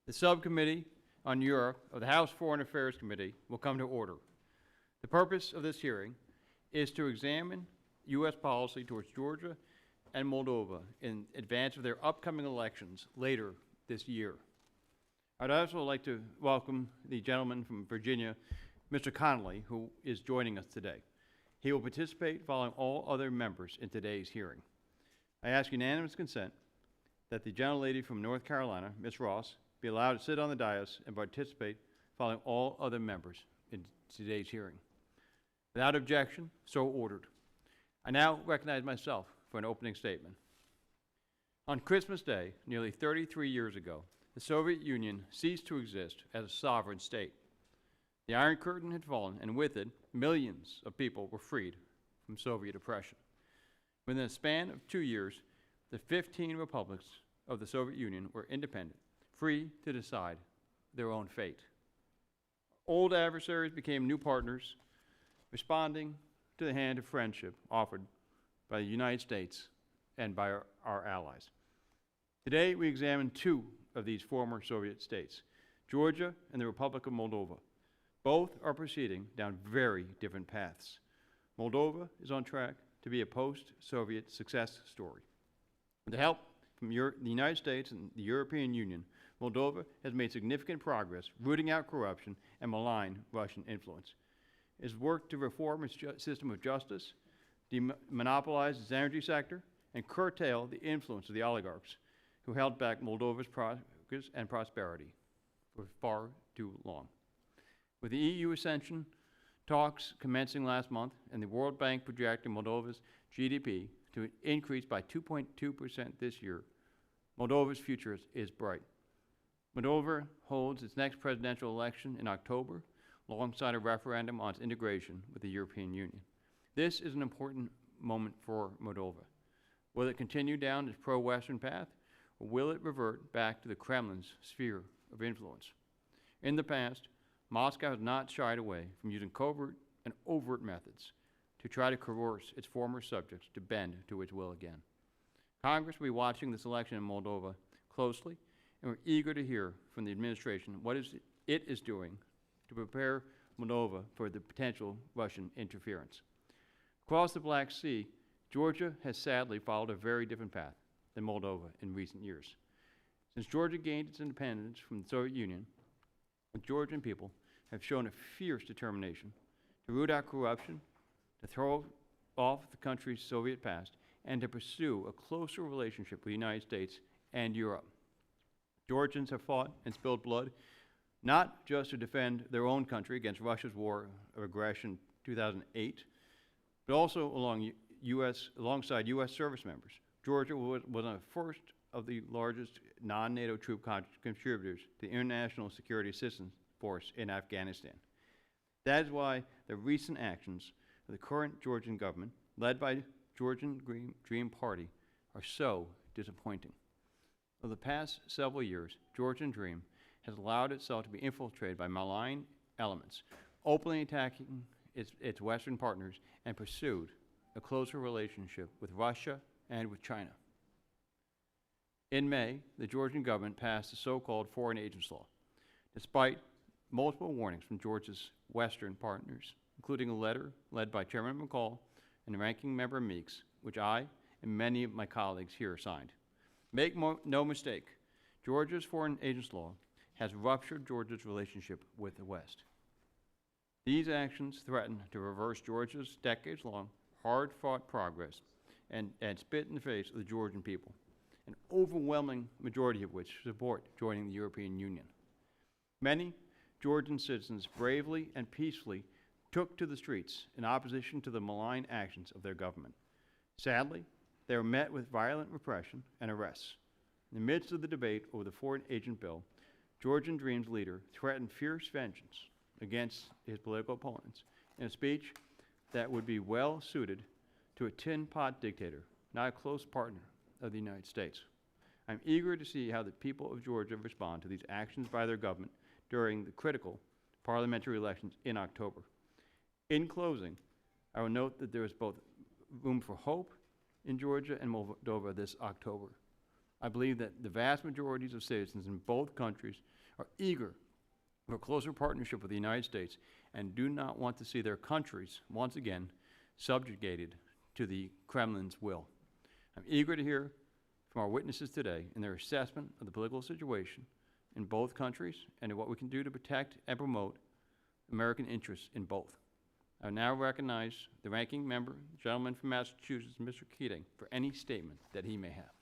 The Subcommittee on Europe of the House Foreign Affairs Committee will come to order. The purpose of this hearing is to examine U.S. policy towards Georgia and Moldova in advance of their upcoming elections later this year. I'd also like to welcome the gentleman from Virginia, Mr. Connolly, who is joining us today. He will participate following all other members in today's hearing. I ask unanimous consent that the gentlelady from North Carolina, Ms. Ross, be allowed to sit on the dais and participate following all other members in today's hearing. Without objection, so ordered. I now recognize myself for an opening statement. On Christmas Day, nearly 33 years ago, the Soviet Union ceased to exist as a sovereign state. The Iron Curtain had fallen, and with it, millions of people were freed from Soviet oppression. Within a span of 2 years, the 15 republics of the Soviet Union were independent, free to decide their own fate. Old adversaries became new partners, responding to the hand of friendship offered by the United States and by our allies. Today, we examine two of these former Soviet states, Georgia and the Republic of Moldova. Both are proceeding down very different paths. Moldova is on track to be a post-Soviet success story. With the help from the United States and the European Union, Moldova has made significant progress rooting out corruption and malign Russian influence. It has worked to reform its system of justice, demonopolize its energy sector, and curtail the influence of the oligarchs who held back Moldova's progress and prosperity for far too long. With the EU accession talks commencing last month and the World Bank projecting Moldova's GDP to increase by 2.2% this year, Moldova's future is bright. Moldova holds its next presidential election in October, alongside a referendum on its integration with the European Union. This is an important moment for Moldova. Will it continue down its pro-Western path, or will it revert back to the Kremlin's sphere of influence? In the past, Moscow has not shied away from using covert and overt methods to try to coerce its former subjects to bend to its will again. Congress will be watching this election in Moldova closely, and we're eager to hear from the administration what it is doing to prepare Moldova for the potential Russian interference. Across the Black Sea, Georgia has sadly followed a very different path than Moldova in recent years. Since Georgia gained its independence from the Soviet Union, the Georgian people have shown a fierce determination to root out corruption, to throw off the country's Soviet past, and to pursue a closer relationship with the United States and Europe. Georgians have fought and spilled blood, not just to defend their own country against Russia's war of aggression in 2008, but also alongside U.S. service members. Georgia was one of the first of the largest non-NATO troop contributors to the International Security Assistance Force in Afghanistan. That is why the recent actions of the current Georgian government, led by the Georgian Dream Party, are so disappointing. Over the past several years, Georgian Dream has allowed itself to be infiltrated by malign elements, openly attacking its Western partners, and pursued a closer relationship with Russia and with China. In May, the Georgian government passed the so-called Foreign Agents Law, despite multiple warnings from Georgia's Western partners, including a letter led by Chairman McCall and Ranking Member Meeks, which I and many of my colleagues here signed. Make no mistake, Georgia's Foreign Agents Law has ruptured Georgia's relationship with the West. These actions threaten to reverse Georgia's decades-long, hard-fought progress and spit in the face of the Georgian people, an overwhelming majority of which support joining the European Union. Many Georgian citizens bravely and peacefully took to the streets in opposition to the malign actions of their government. Sadly, they were met with violent repression and arrests. In the midst of the debate over the Foreign Agent Bill, Georgian Dream's leader threatened fierce vengeance against his political opponents in a speech that would be well suited to a tin pot dictator, not a close partner of the United States. I'm eager to see how the people of Georgia respond to these actions by their government during the critical parliamentary elections in October. In closing, I will note that there is both room for hope in Georgia and Moldova this October. I believe that the vast majorities of citizens in both countries are eager for a closer partnership with the United States and do not want to see their countries, once again, subjugated to the Kremlin's will. I'm eager to hear from our witnesses today in their assessment of the political situation in both countries and what we can do to protect and promote American interests in both. I now recognize the ranking member, gentleman from Massachusetts, Mr. Keating, for any statement that he may have.